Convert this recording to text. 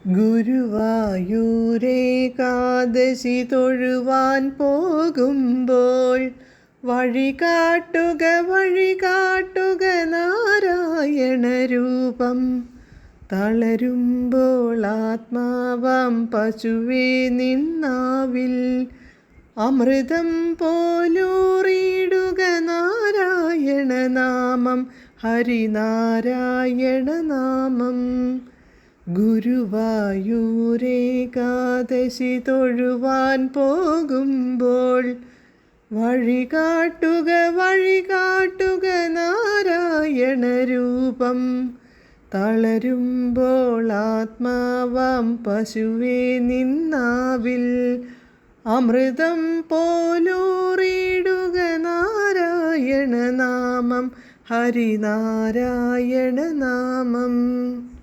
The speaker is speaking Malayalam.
ഗുരുവായൂരേകാദശി തൊഴുവാൻ പോകുമ്പോൾ വഴികാട്ടുക നാരായണ രൂപം. തളരുമ്പോൾ ആത്മാവാം പശുവേ നിന്നാവിൽ അമൃതം പോലൂറിയിടുക നാരായണ നാമം, ഹരിനാരായണ നാമം. ഗുരുവായൂരേകാദശി തൊഴുവാൻ പോകുമ്പോൾ വഴികാട്ടുക നാരായണ രൂപം. തളരുമ്പോൾ ആത്മാവാം പശുവേ നിന്നാവിൽ അമൃതം പോലൂറിയിടുക നാരായണ നാമം, ഹരിനാരായണ നാമം.